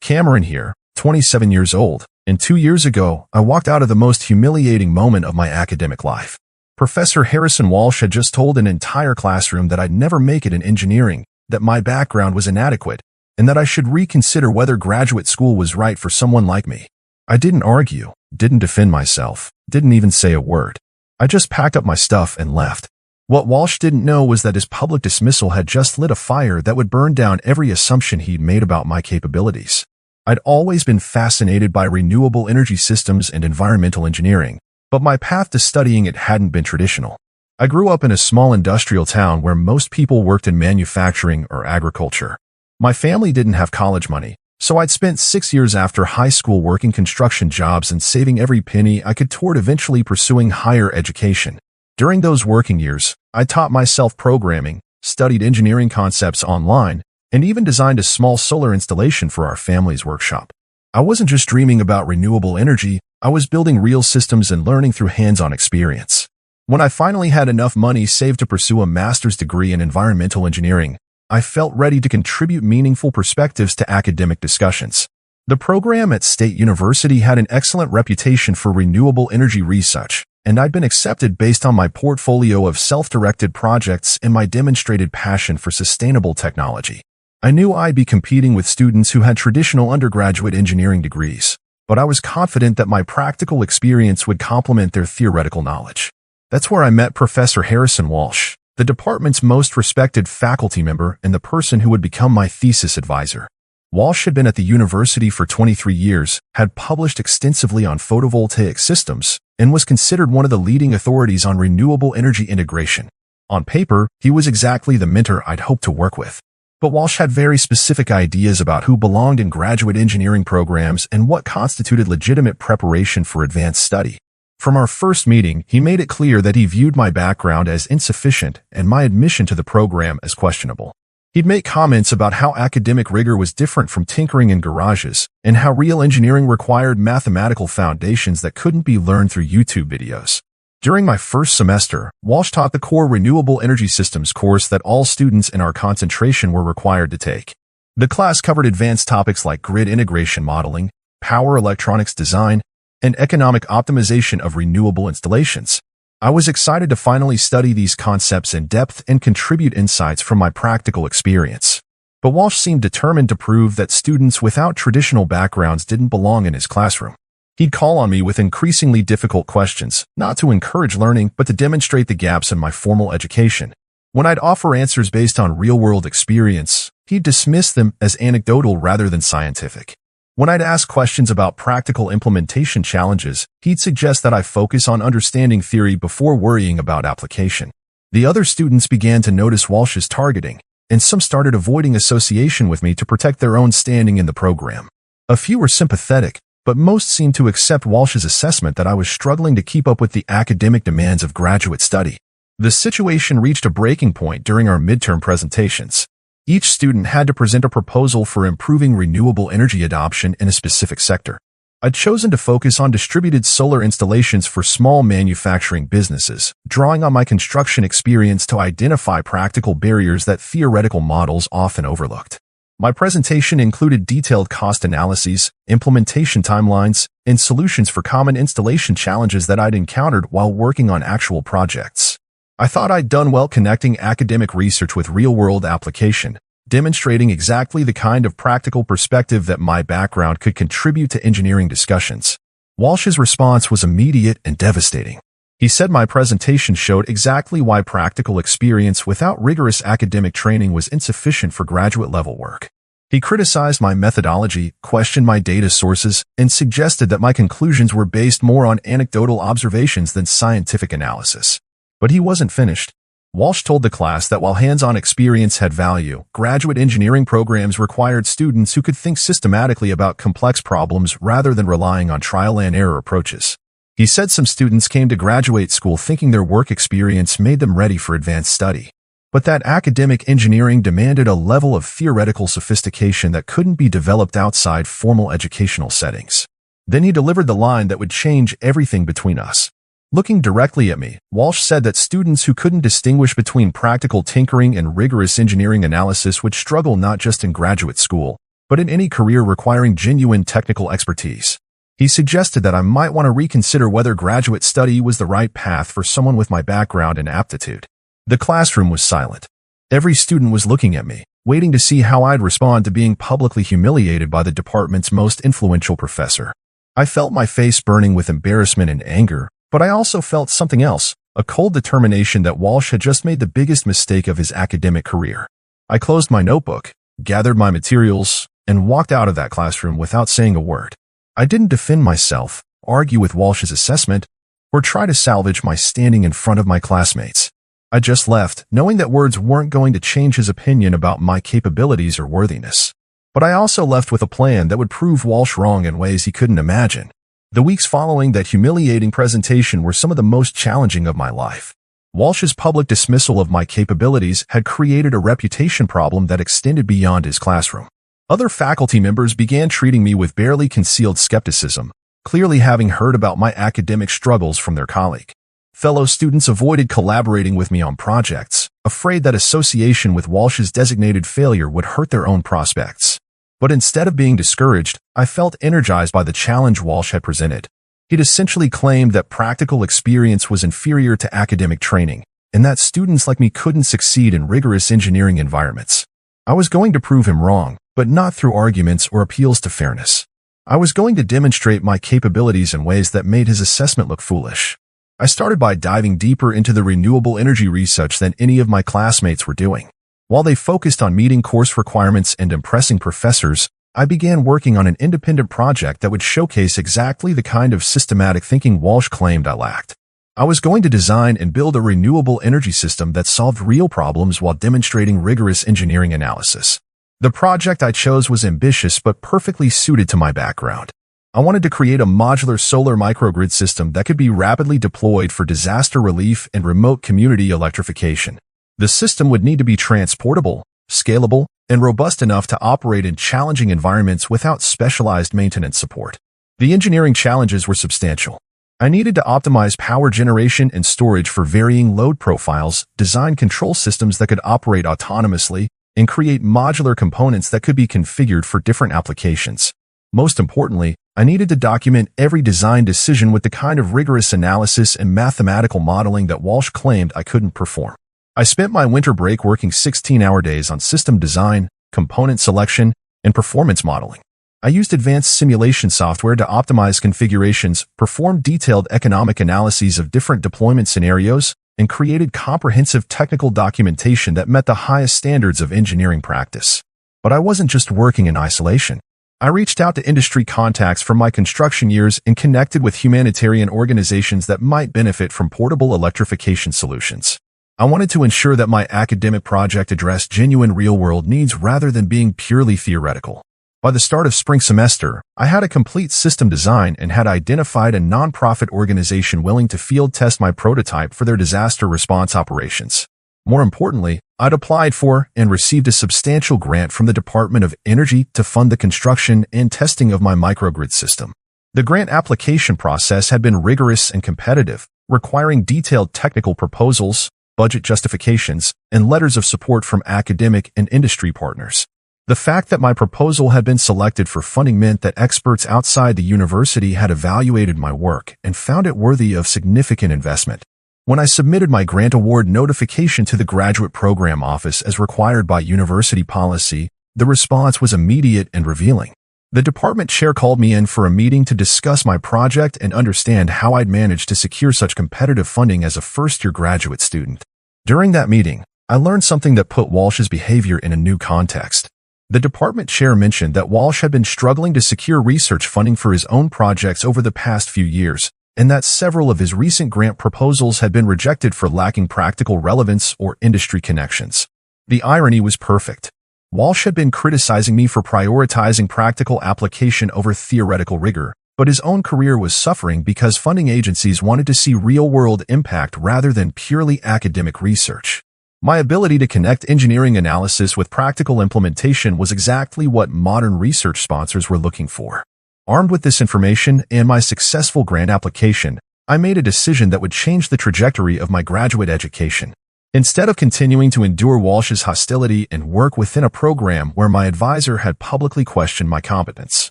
Cameron here, 27 years old, and 2 years ago, I walked out of the most humiliating moment of my academic life. Professor Harrison Walsh had just told an entire classroom that I'd never make it in engineering, that my background was inadequate, and that I should reconsider whether graduate school was right for someone like me. I didn't argue, didn't defend myself, didn't even say a word. I just packed up my stuff and left. What Walsh didn't know was that his public dismissal had just lit a fire that would burn down every assumption he'd made about my capabilities. I'd always been fascinated by renewable energy systems and environmental engineering, but my path to studying it hadn't been traditional. I grew up in a small industrial town where most people worked in manufacturing or agriculture. My family didn't have college money, so I'd spent 6 years after high school working construction jobs and saving every penny I could toward eventually pursuing higher education. During those working years, I taught myself programming, studied engineering concepts online, and even designed a small solar installation for our family's workshop. I wasn't just dreaming about renewable energy, I was building real systems and learning through hands-on experience. When I finally had enough money saved to pursue a master's degree in environmental engineering, I felt ready to contribute meaningful perspectives to academic discussions. The program at State University had an excellent reputation for renewable energy research, and I'd been accepted based on my portfolio of self-directed projects and my demonstrated passion for sustainable technology. I knew I'd be competing with students who had traditional undergraduate engineering degrees, but I was confident that my practical experience would complement their theoretical knowledge. That's where I met Professor Harrison Walsh, the department's most respected faculty member and the person who would become my thesis advisor. Walsh had been at the university for 23 years, had published extensively on photovoltaic systems, and was considered one of the leading authorities on renewable energy integration. On paper, he was exactly the mentor I'd hoped to work with. But Walsh had very specific ideas about who belonged in graduate engineering programs and what constituted legitimate preparation for advanced study. From our first meeting, he made it clear that he viewed my background as insufficient and my admission to the program as questionable. He'd make comments about how academic rigor was different from tinkering in garages and how real engineering required mathematical foundations that couldn't be learned through YouTube videos. During my first semester, Walsh taught the core Renewable Energy Systems course that all students in our concentration were required to take. The class covered advanced topics like grid integration modeling, power electronics design, and economic optimization of renewable installations. I was excited to finally study these concepts in depth and contribute insights from my practical experience. But Walsh seemed determined to prove that students without traditional backgrounds didn't belong in his classroom. He'd call on me with increasingly difficult questions, not to encourage learning, but to demonstrate the gaps in my formal education. When I'd offer answers based on real-world experience, he'd dismiss them as anecdotal rather than scientific. When I'd ask questions about practical implementation challenges, he'd suggest that I focus on understanding theory before worrying about application. The other students began to notice Walsh's targeting, and some started avoiding association with me to protect their own standing in the program. A few were sympathetic, but most seemed to accept Walsh's assessment that I was struggling to keep up with the academic demands of graduate study. The situation reached a breaking point during our midterm presentations. Each student had to present a proposal for improving renewable energy adoption in a specific sector. I'd chosen to focus on distributed solar installations for small manufacturing businesses, drawing on my construction experience to identify practical barriers that theoretical models often overlooked. My presentation included detailed cost analyses, implementation timelines, and solutions for common installation challenges that I'd encountered while working on actual projects. I thought I'd done well connecting academic research with real-world application, demonstrating exactly the kind of practical perspective that my background could contribute to engineering discussions. Walsh's response was immediate and devastating. He said my presentation showed exactly why practical experience without rigorous academic training was insufficient for graduate-level work. He criticized my methodology, questioned my data sources, and suggested that my conclusions were based more on anecdotal observations than scientific analysis. But he wasn't finished. Walsh told the class that while hands-on experience had value, graduate engineering programs required students who could think systematically about complex problems rather than relying on trial-and-error approaches. He said some students came to graduate school thinking their work experience made them ready for advanced study, but that academic engineering demanded a level of theoretical sophistication that couldn't be developed outside formal educational settings. Then he delivered the line that would change everything between us. Looking directly at me, Walsh said that students who couldn't distinguish between practical tinkering and rigorous engineering analysis would struggle not just in graduate school, but in any career requiring genuine technical expertise. He suggested that I might want to reconsider whether graduate study was the right path for someone with my background and aptitude. The classroom was silent. Every student was looking at me, waiting to see how I'd respond to being publicly humiliated by the department's most influential professor. I felt my face burning with embarrassment and anger, but I also felt something else, a cold determination that Walsh had just made the biggest mistake of his academic career. I closed my notebook, gathered my materials, and walked out of that classroom without saying a word. I didn't defend myself, argue with Walsh's assessment, or try to salvage my standing in front of my classmates. I just left, knowing that words weren't going to change his opinion about my capabilities or worthiness. But I also left with a plan that would prove Walsh wrong in ways he couldn't imagine. The weeks following that humiliating presentation were some of the most challenging of my life. Walsh's public dismissal of my capabilities had created a reputation problem that extended beyond his classroom. Other faculty members began treating me with barely concealed skepticism, clearly having heard about my academic struggles from their colleague. Fellow students avoided collaborating with me on projects, afraid that association with Walsh's designated failure would hurt their own prospects. But instead of being discouraged, I felt energized by the challenge Walsh had presented. He'd essentially claimed that practical experience was inferior to academic training, and that students like me couldn't succeed in rigorous engineering environments. I was going to prove him wrong, but not through arguments or appeals to fairness. I was going to demonstrate my capabilities in ways that made his assessment look foolish. I started by diving deeper into the renewable energy research than any of my classmates were doing. While they focused on meeting course requirements and impressing professors, I began working on an independent project that would showcase exactly the kind of systematic thinking Walsh claimed I lacked. I was going to design and build a renewable energy system that solved real problems while demonstrating rigorous engineering analysis. The project I chose was ambitious but perfectly suited to my background. I wanted to create a modular solar microgrid system that could be rapidly deployed for disaster relief and remote community electrification. The system would need to be transportable, scalable, and robust enough to operate in challenging environments without specialized maintenance support. The engineering challenges were substantial. I needed to optimize power generation and storage for varying load profiles, design control systems that could operate autonomously, and create modular components that could be configured for different applications. Most importantly, I needed to document every design decision with the kind of rigorous analysis and mathematical modeling that Walsh claimed I couldn't perform. I spent my winter break working 16-hour days on system design, component selection, and performance modeling. I used advanced simulation software to optimize configurations, performed detailed economic analyses of different deployment scenarios, and created comprehensive technical documentation that met the highest standards of engineering practice. But I wasn't just working in isolation. I reached out to industry contacts from my construction years and connected with humanitarian organizations that might benefit from portable electrification solutions. I wanted to ensure that my academic project addressed genuine real-world needs rather than being purely theoretical. By the start of spring semester, I had a complete system design and had identified a nonprofit organization willing to field test my prototype for their disaster response operations. More importantly, I'd applied for and received a substantial grant from the Department of Energy to fund the construction and testing of my microgrid system. The grant application process had been rigorous and competitive, requiring detailed technical proposals, budget justifications, and letters of support from academic and industry partners. The fact that my proposal had been selected for funding meant that experts outside the university had evaluated my work and found it worthy of significant investment. When I submitted my grant award notification to the graduate program office as required by university policy, the response was immediate and revealing. The department chair called me in for a meeting to discuss my project and understand how I'd managed to secure such competitive funding as a first-year graduate student. During that meeting, I learned something that put Walsh's behavior in a new context. The department chair mentioned that Walsh had been struggling to secure research funding for his own projects over the past few years, and that several of his recent grant proposals had been rejected for lacking practical relevance or industry connections. The irony was perfect. Walsh had been criticizing me for prioritizing practical application over theoretical rigor, but his own career was suffering because funding agencies wanted to see real-world impact rather than purely academic research. My ability to connect engineering analysis with practical implementation was exactly what modern research sponsors were looking for. Armed with this information and my successful grant application, I made a decision that would change the trajectory of my graduate education. Instead of continuing to endure Walsh's hostility and work within a program where my advisor had publicly questioned my competence,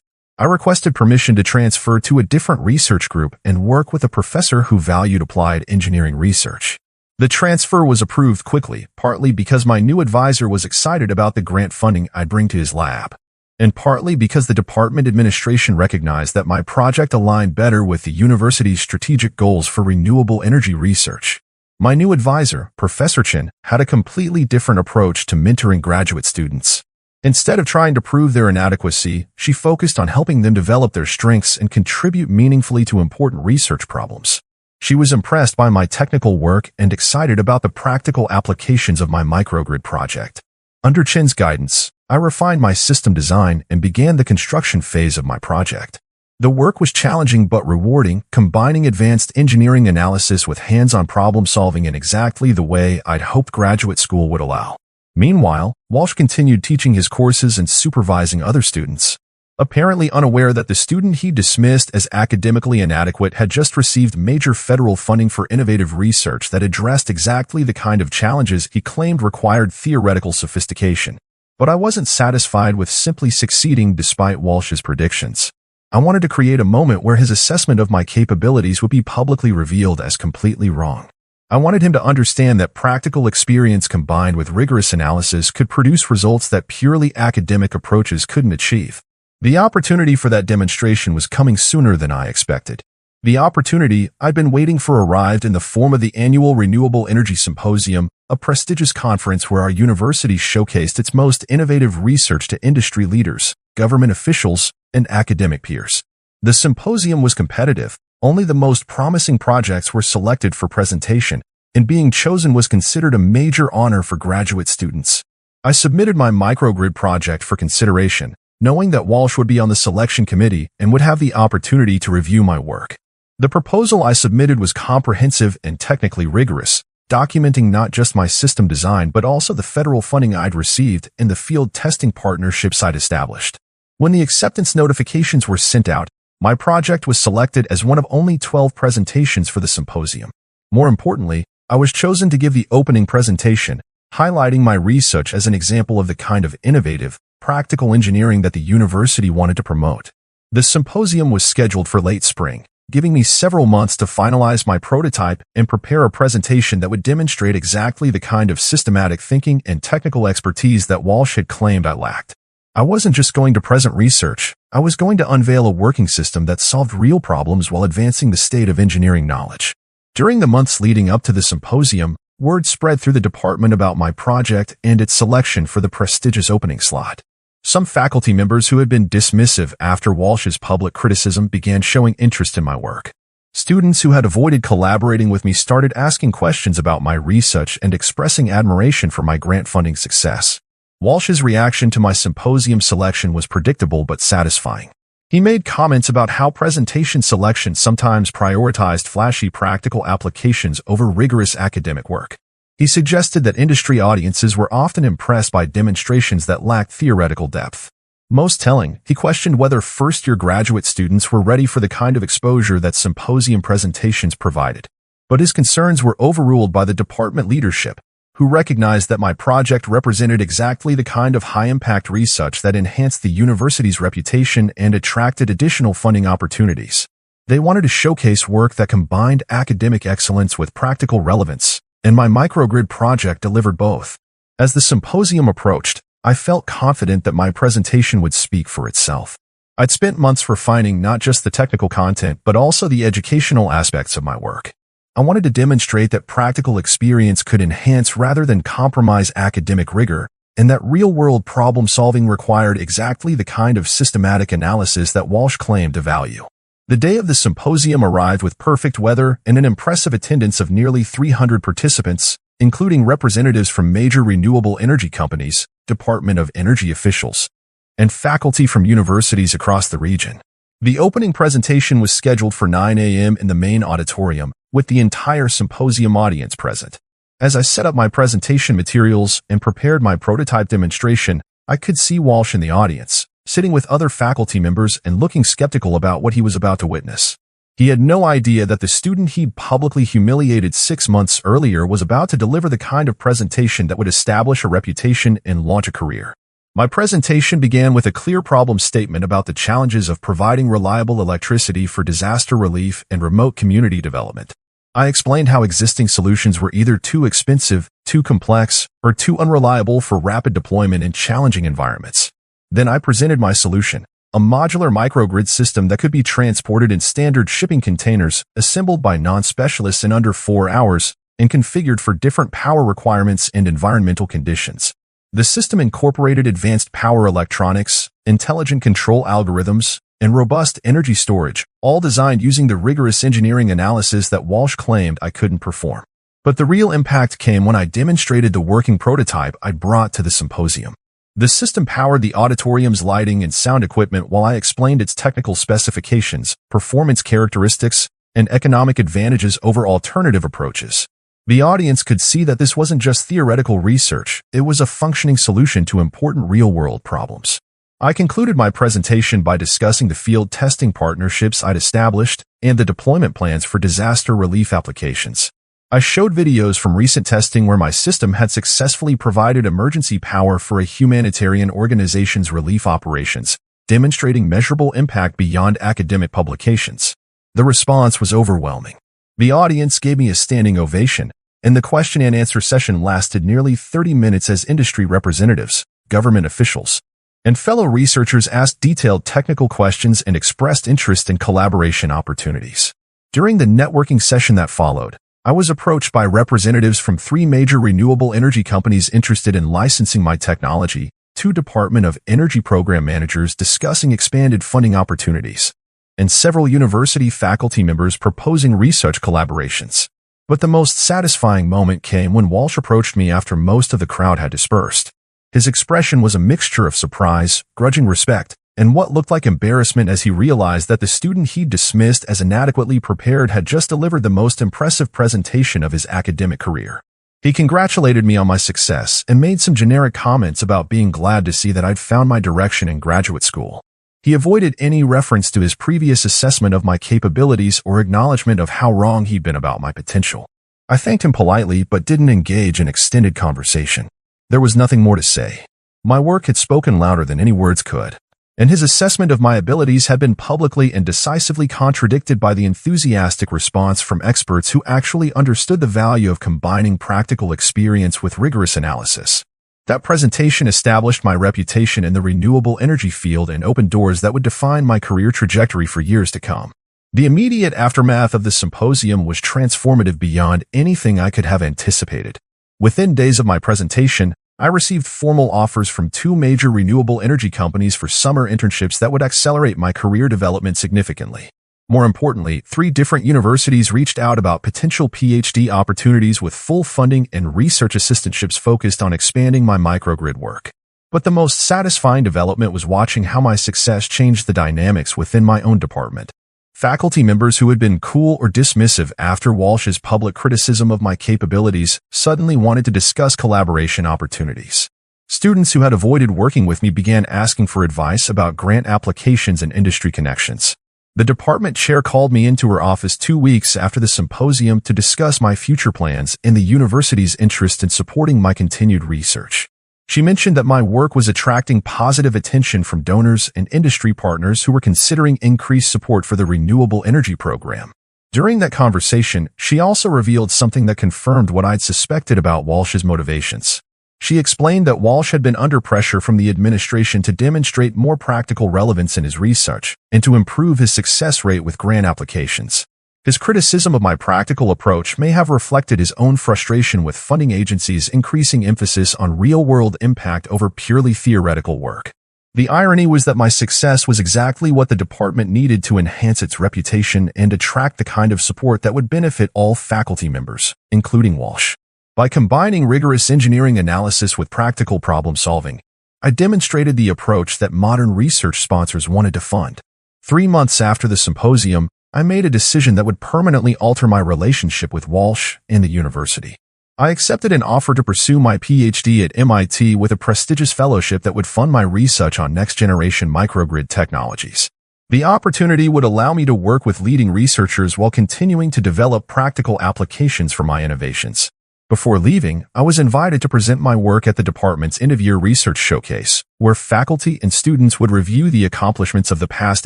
I requested permission to transfer to a different research group and work with a professor who valued applied engineering research. The transfer was approved quickly, partly because my new advisor was excited about the grant funding I'd bring to his lab, and partly because the department administration recognized that my project aligned better with the university's strategic goals for renewable energy research. My new advisor, Professor Chen, had a completely different approach to mentoring graduate students. Instead of trying to prove their inadequacy, she focused on helping them develop their strengths and contribute meaningfully to important research problems. She was impressed by my technical work and excited about the practical applications of my microgrid project. Under Chen's guidance, I refined my system design and began the construction phase of my project. The work was challenging but rewarding, combining advanced engineering analysis with hands-on problem-solving in exactly the way I'd hoped graduate school would allow. Meanwhile, Walsh continued teaching his courses and supervising other students, apparently unaware that the student he dismissed as academically inadequate had just received major federal funding for innovative research that addressed exactly the kind of challenges he claimed required theoretical sophistication. But I wasn't satisfied with simply succeeding despite Walsh's predictions. I wanted to create a moment where his assessment of my capabilities would be publicly revealed as completely wrong. I wanted him to understand that practical experience combined with rigorous analysis could produce results that purely academic approaches couldn't achieve. The opportunity for that demonstration was coming sooner than I expected. The opportunity I'd been waiting for arrived in the form of the annual Renewable Energy Symposium, a prestigious conference where our university showcased its most innovative research to industry leaders, government officials, and academic peers. The symposium was competitive. Only the most promising projects were selected for presentation, and being chosen was considered a major honor for graduate students. I submitted my microgrid project for consideration, knowing that Walsh would be on the selection committee and would have the opportunity to review my work. The proposal I submitted was comprehensive and technically rigorous, documenting not just my system design but also the federal funding I'd received and the field testing partnerships I'd established. When the acceptance notifications were sent out, my project was selected as one of only 12 presentations for the symposium. More importantly, I was chosen to give the opening presentation, highlighting my research as an example of the kind of innovative, practical engineering that the university wanted to promote. The symposium was scheduled for late spring, giving me several months to finalize my prototype and prepare a presentation that would demonstrate exactly the kind of systematic thinking and technical expertise that Walsh had claimed I lacked. I wasn't just going to present research, I was going to unveil a working system that solved real problems while advancing the state of engineering knowledge. During the months leading up to the symposium, word spread through the department about my project and its selection for the prestigious opening slot. Some faculty members who had been dismissive after Walsh's public criticism began showing interest in my work. Students who had avoided collaborating with me started asking questions about my research and expressing admiration for my grant funding success. Walsh's reaction to my symposium selection was predictable but satisfying. He made comments about how presentation selection sometimes prioritized flashy practical applications over rigorous academic work. He suggested that industry audiences were often impressed by demonstrations that lacked theoretical depth. Most telling, he questioned whether first-year graduate students were ready for the kind of exposure that symposium presentations provided. But his concerns were overruled by the department leadership, who recognized that my project represented exactly the kind of high-impact research that enhanced the university's reputation and attracted additional funding opportunities. They wanted to showcase work that combined academic excellence with practical relevance, and my microgrid project delivered both. As the symposium approached, I felt confident that my presentation would speak for itself. I'd spent months refining not just the technical content but also the educational aspects of my work. I wanted to demonstrate that practical experience could enhance rather than compromise academic rigor, and that real-world problem-solving required exactly the kind of systematic analysis that Walsh claimed to value. The day of the symposium arrived with perfect weather and an impressive attendance of nearly 300 participants, including representatives from major renewable energy companies, Department of Energy officials, and faculty from universities across the region. The opening presentation was scheduled for 9 a.m. in the main auditorium, with the entire symposium audience present. As I set up my presentation materials and prepared my prototype demonstration, I could see Walsh in the audience, sitting with other faculty members and looking skeptical about what he was about to witness. He had no idea that the student he'd publicly humiliated 6 months earlier was about to deliver the kind of presentation that would establish a reputation and launch a career. My presentation began with a clear problem statement about the challenges of providing reliable electricity for disaster relief and remote community development. I explained how existing solutions were either too expensive, too complex, or too unreliable for rapid deployment in challenging environments. Then I presented my solution, a modular microgrid system that could be transported in standard shipping containers, assembled by non-specialists in under 4 hours, and configured for different power requirements and environmental conditions. The system incorporated advanced power electronics, intelligent control algorithms, and robust energy storage, all designed using the rigorous engineering analysis that Walsh claimed I couldn't perform. But the real impact came when I demonstrated the working prototype I brought to the symposium. The system powered the auditorium's lighting and sound equipment while I explained its technical specifications, performance characteristics, and economic advantages over alternative approaches. The audience could see that this wasn't just theoretical research, it was a functioning solution to important real-world problems. I concluded my presentation by discussing the field testing partnerships I'd established and the deployment plans for disaster relief applications. I showed videos from recent testing where my system had successfully provided emergency power for a humanitarian organization's relief operations, demonstrating measurable impact beyond academic publications. The response was overwhelming. The audience gave me a standing ovation, and the question and answer session lasted nearly 30 minutes as industry representatives, government officials, and fellow researchers asked detailed technical questions and expressed interest in collaboration opportunities. During the networking session that followed, I was approached by representatives from 3 major renewable energy companies interested in licensing my technology, 2 Department of Energy program managers discussing expanded funding opportunities, and several university faculty members proposing research collaborations. But the most satisfying moment came when Walsh approached me after most of the crowd had dispersed. His expression was a mixture of surprise, grudging respect, and what looked like embarrassment as he realized that the student he'd dismissed as inadequately prepared had just delivered the most impressive presentation of his academic career. He congratulated me on my success and made some generic comments about being glad to see that I'd found my direction in graduate school. He avoided any reference to his previous assessment of my capabilities or acknowledgement of how wrong he'd been about my potential. I thanked him politely but didn't engage in extended conversation. There was nothing more to say. My work had spoken louder than any words could, and his assessment of my abilities had been publicly and decisively contradicted by the enthusiastic response from experts who actually understood the value of combining practical experience with rigorous analysis. That presentation established my reputation in the renewable energy field and opened doors that would define my career trajectory for years to come. The immediate aftermath of the symposium was transformative beyond anything I could have anticipated. Within days of my presentation, I received formal offers from 2 major renewable energy companies for summer internships that would accelerate my career development significantly. More importantly, 3 different universities reached out about potential PhD opportunities with full funding and research assistantships focused on expanding my microgrid work. But the most satisfying development was watching how my success changed the dynamics within my own department. Faculty members who had been cool or dismissive after Walsh's public criticism of my capabilities suddenly wanted to discuss collaboration opportunities. Students who had avoided working with me began asking for advice about grant applications and industry connections. The department chair called me into her office 2 weeks after the symposium to discuss my future plans and the university's interest in supporting my continued research. She mentioned that my work was attracting positive attention from donors and industry partners who were considering increased support for the renewable energy program. During that conversation, she also revealed something that confirmed what I'd suspected about Walsh's motivations. She explained that Walsh had been under pressure from the administration to demonstrate more practical relevance in his research and to improve his success rate with grant applications. His criticism of my practical approach may have reflected his own frustration with funding agencies increasing emphasis on real-world impact over purely theoretical work. The irony was that my success was exactly what the department needed to enhance its reputation and attract the kind of support that would benefit all faculty members, including Walsh. By combining rigorous engineering analysis with practical problem-solving, I demonstrated the approach that modern research sponsors wanted to fund. 3 months after the symposium, I made a decision that would permanently alter my relationship with Walsh and the university. I accepted an offer to pursue my PhD at MIT with a prestigious fellowship that would fund my research on next-generation microgrid technologies. The opportunity would allow me to work with leading researchers while continuing to develop practical applications for my innovations. Before leaving, I was invited to present my work at the department's end-of-year research showcase, where faculty and students would review the accomplishments of the past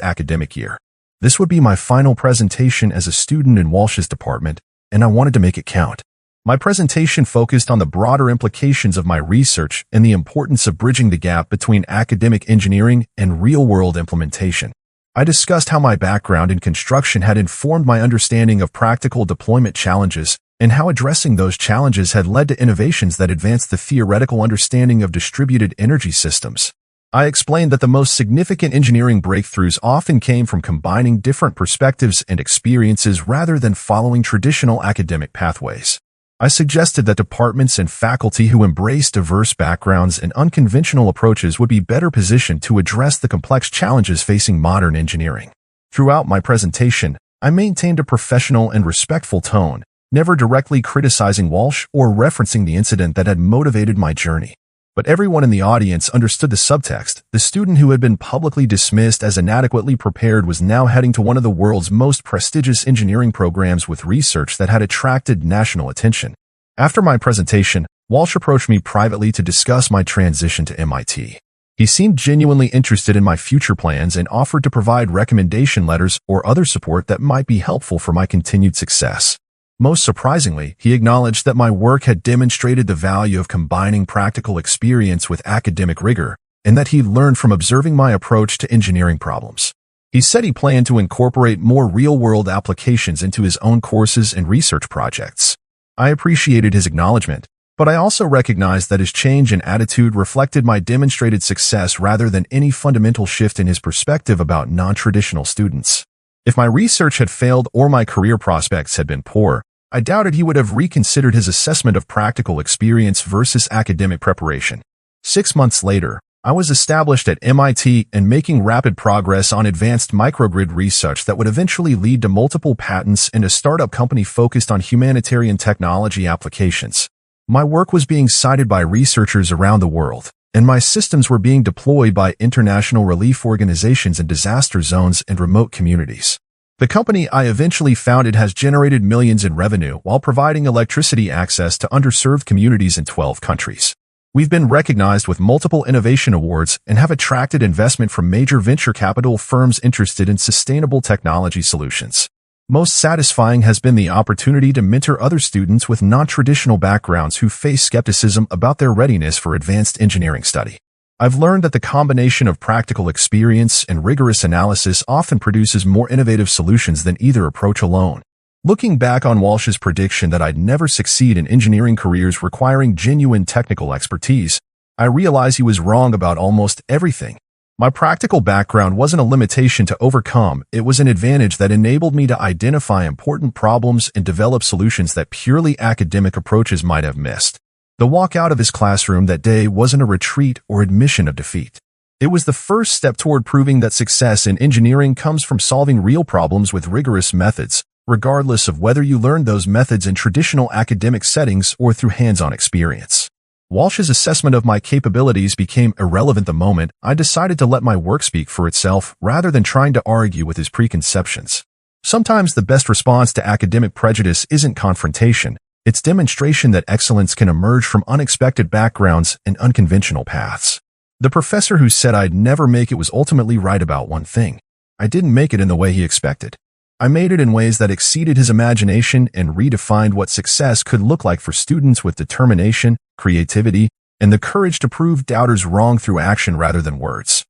academic year. This would be my final presentation as a student in Walsh's department, and I wanted to make it count. My presentation focused on the broader implications of my research and the importance of bridging the gap between academic engineering and real-world implementation. I discussed how my background in construction had informed my understanding of practical deployment challenges and how addressing those challenges had led to innovations that advanced the theoretical understanding of distributed energy systems. I explained that the most significant engineering breakthroughs often came from combining different perspectives and experiences rather than following traditional academic pathways. I suggested that departments and faculty who embrace diverse backgrounds and unconventional approaches would be better positioned to address the complex challenges facing modern engineering. Throughout my presentation, I maintained a professional and respectful tone, never directly criticizing Walsh or referencing the incident that had motivated my journey. But everyone in the audience understood the subtext. The student who had been publicly dismissed as inadequately prepared was now heading to one of the world's most prestigious engineering programs with research that had attracted national attention. After my presentation, Walsh approached me privately to discuss my transition to MIT. He seemed genuinely interested in my future plans and offered to provide recommendation letters or other support that might be helpful for my continued success. Most surprisingly, he acknowledged that my work had demonstrated the value of combining practical experience with academic rigor, and that he learned from observing my approach to engineering problems. He said he planned to incorporate more real-world applications into his own courses and research projects. I appreciated his acknowledgement, but I also recognized that his change in attitude reflected my demonstrated success rather than any fundamental shift in his perspective about non-traditional students. If my research had failed or my career prospects had been poor, I doubted he would have reconsidered his assessment of practical experience versus academic preparation. 6 months later, I was established at MIT and making rapid progress on advanced microgrid research that would eventually lead to multiple patents and a startup company focused on humanitarian technology applications. My work was being cited by researchers around the world, and my systems were being deployed by international relief organizations in disaster zones and remote communities. The company I eventually founded has generated millions in revenue while providing electricity access to underserved communities in 12 countries. We've been recognized with multiple innovation awards and have attracted investment from major venture capital firms interested in sustainable technology solutions. Most satisfying has been the opportunity to mentor other students with non-traditional backgrounds who face skepticism about their readiness for advanced engineering study. I've learned that the combination of practical experience and rigorous analysis often produces more innovative solutions than either approach alone. Looking back on Walsh's prediction that I'd never succeed in engineering careers requiring genuine technical expertise, I realize he was wrong about almost everything. My practical background wasn't a limitation to overcome, it was an advantage that enabled me to identify important problems and develop solutions that purely academic approaches might have missed. The walk out of his classroom that day wasn't a retreat or admission of defeat. It was the first step toward proving that success in engineering comes from solving real problems with rigorous methods, regardless of whether you learned those methods in traditional academic settings or through hands-on experience. Walsh's assessment of my capabilities became irrelevant the moment I decided to let my work speak for itself rather than trying to argue with his preconceptions. Sometimes the best response to academic prejudice isn't confrontation, it's demonstration that excellence can emerge from unexpected backgrounds and unconventional paths. The professor who said I'd never make it was ultimately right about one thing. I didn't make it in the way he expected. I made it in ways that exceeded his imagination and redefined what success could look like for students with determination, creativity, and the courage to prove doubters wrong through action rather than words.